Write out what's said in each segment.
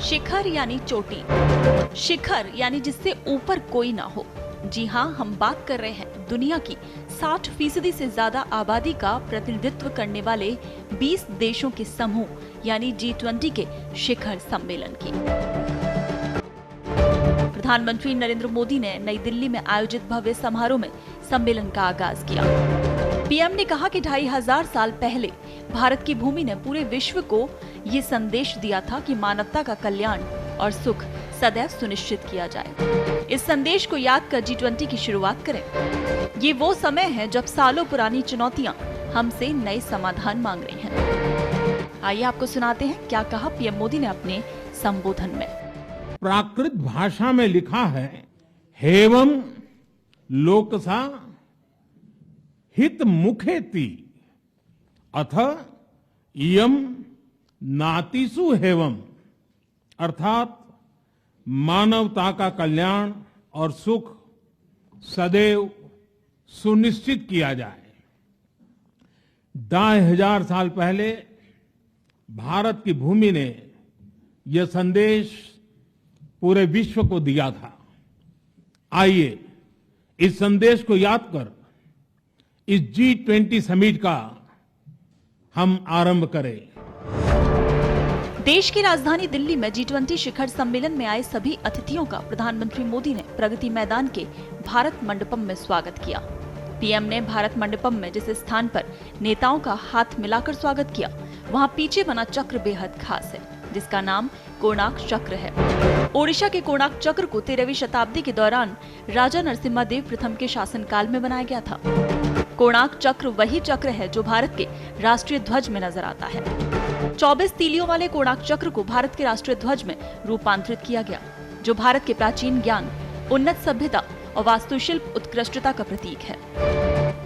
शिखर यानी चोटी, शिखर यानी जिससे ऊपर कोई ना हो। जी हाँ, हम बात कर रहे हैं दुनिया की 60% से ज्यादा आबादी का प्रतिनिधित्व करने वाले 20 देशों के समूह यानी G20 के शिखर सम्मेलन की। प्रधानमंत्री नरेंद्र मोदी ने नई दिल्ली में आयोजित भव्य समारोह में सम्मेलन का आगाज किया। पीएम ने कहा कि 2500 साल पहले भारत की भूमि ने पूरे विश्व को ये संदेश दिया था कि मानवता का कल्याण और सुख सदैव सुनिश्चित किया जाए। इस संदेश को याद कर G20 की शुरुआत करें। ये वो समय है जब सालों पुरानी चुनौतियां हमसे नए समाधान मांग रही हैं। आइए आपको सुनाते हैं क्या कहा पीएम मोदी ने अपने संबोधन में। प्राकृत भाषा में लिखा है, हेवम लोकसा हित मुखेति अथ इयम नातिसु हेवम, अर्थात मानवता का कल्याण और सुख सदैव सुनिश्चित किया जाए। 2500 साल पहले भारत की भूमि ने यह संदेश पूरे विश्व को दिया था। आइए इस संदेश को याद कर इस G20 समिट का हम आरंभ करें। देश की राजधानी दिल्ली में G20 शिखर सम्मेलन में आए सभी अतिथियों का प्रधानमंत्री मोदी ने प्रगति मैदान के भारत मंडपम में स्वागत किया। पीएम ने भारत मंडपम में जिस स्थान पर नेताओं का हाथ मिलाकर स्वागत किया, वहां पीछे बना चक्र बेहद खास है, जिसका नाम कोणार्क चक्र है। ओडिशा के कोणार्क चक्र को 13वीं शताब्दी के दौरान राजा नरसिम्हा देव प्रथम के शासनकाल में बनाया गया था। कोणार्क चक्र वही चक्र है जो भारत के राष्ट्रीय ध्वज में नजर आता है। 24 तीलियों वाले कोणार्क चक्र को भारत के राष्ट्रीय ध्वज में रूपांतरित किया गया, जो भारत के प्राचीन ज्ञान, उन्नत सभ्यता और वास्तुशिल्प उत्कृष्टता का प्रतीक है।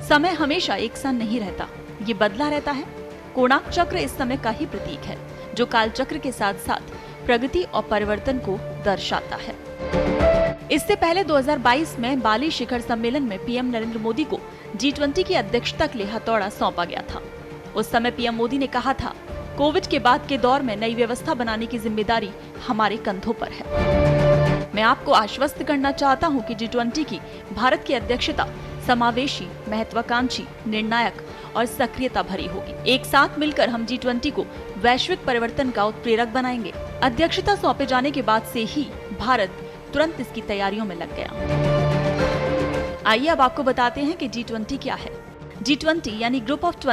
समय हमेशा एक सा नहीं रहता, ये बदला रहता है। कोणार्क चक्र इस समय का ही प्रतीक है, जो काल चक्र के साथ साथ प्रगति और परिवर्तन को दर्शाता है। इससे पहले 2022 में बाली शिखर सम्मेलन में पीएम नरेंद्र मोदी को G20 की अध्यक्षता के लिए हथौड़ा सौंपा गया था। उस समय पीएम मोदी ने कहा था, कोविड के बाद के दौर में नई व्यवस्था बनाने की जिम्मेदारी हमारे कंधों पर है। मैं आपको आश्वस्त करना चाहता हूं कि G20 की भारत की अध्यक्षता समावेशी, महत्वाकांक्षी, निर्णायक और सक्रियता भरी होगी। एक साथ मिलकर हम G20 को वैश्विक परिवर्तन का उत्प्रेरक बनाएंगे। अध्यक्षता सौंपे जाने के बाद से ही भारत तुरंत इसकी तैयारियों में लग गया। आइए अब आपको बताते हैं कि G20 क्या है। G20 यानी ग्रुप ऑफ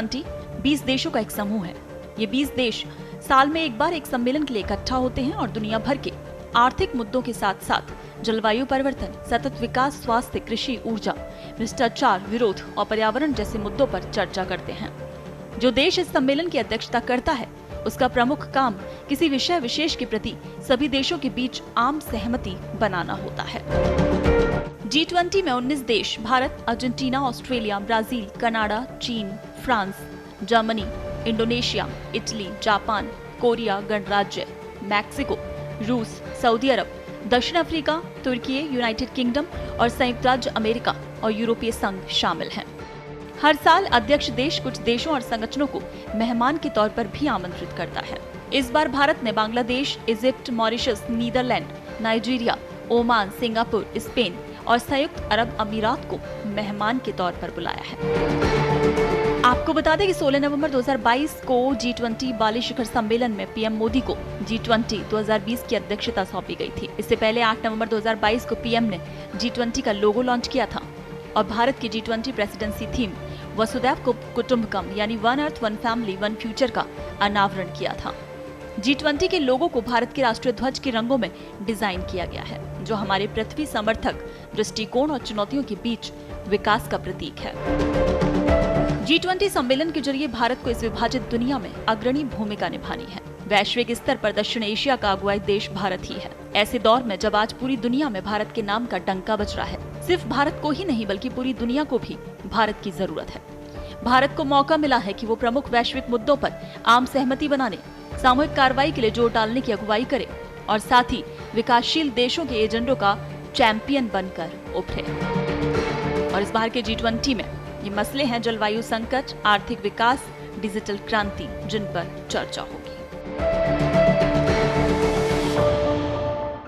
20 देशों का एक समूह है। ये 20 देश साल में एक बार एक सम्मेलन के लिए इकट्ठा होते हैं और दुनिया भर के आर्थिक मुद्दों के साथ साथ जलवायु परिवर्तन, सतत विकास, स्वास्थ्य, कृषि, ऊर्जा, भ्रष्टाचार, विरोध और पर्यावरण जैसे मुद्दों पर चर्चा करते हैं। जो देश इस सम्मेलन की अध्यक्षता करता है, उसका प्रमुख काम किसी विषय विशेष के प्रति सभी देशों के बीच आम सहमति बनाना होता है। G20 में 19 देश Bharat, Argentina, Australia, Brazil, Canada, चीन, France, Germany, Indonesia, Italy, Japan, Korea गणराज्य, मैक्सिको, रूस, सऊदी अरब, दक्षिण अफ्रीका, तुर्की, यूनाइटेड किंगडम और संयुक्त राज्य अमेरिका और यूरोपीय संघ शामिल हैं। हर साल अध्यक्ष देश कुछ देशों और संगठनों को मेहमान के तौर पर भी आमंत्रित करता है। इस बार भारत ने Bangladesh, Egypt, Mauritius, Netherlands, Nigeria, Oman, Singapore, Spain और संयुक्त अरब अमीरात को मेहमान के तौर पर बुलाया है। आपको बता दें कि 16 नवंबर 2022 को G20 बाली शिखर सम्मेलन में पीएम मोदी को G20 2020 की अध्यक्षता सौंपी गई थी। इससे पहले 8 नवंबर 2022 को पीएम ने G20 का लोगो लॉन्च किया था और भारत की G20 प्रेसिडेंसी थीम वसुधैव कुटुंबकम यानी one earth, one family, one future का अनावरण किया था। G20 के लोगो को भारत के राष्ट्रीय ध्वज के रंगों में डिजाइन किया गया है, जो हमारे पृथ्वी समर्थक दृष्टिकोण और चुनौतियों के बीच विकास का प्रतीक है। G20 सम्मेलन के जरिए भारत को इस विभाजित दुनिया में अग्रणी भूमिका निभानी है। वैश्विक स्तर पर दक्षिण एशिया का अगुवाई देश भारत ही है। ऐसे दौर में जब आज पूरी दुनिया में भारत के नाम का डंका बज रहा है, सिर्फ भारत को ही नहीं बल्कि पूरी दुनिया को भी भारत की जरूरत है। भारत को मौका मिला है कि वो प्रमुख वैश्विक मुद्दों पर आम सहमति बनाने, सामूहिक कार्रवाई के लिए जोर डालने की अगुवाई करे और साथ ही विकासशील देशों के एजेंडों का चैंपियन बनकर उभरे। और इस बार के G20 में ये मसले हैं जलवायु संकट, आर्थिक विकास, डिजिटल क्रांति, जिन पर चर्चा होगी।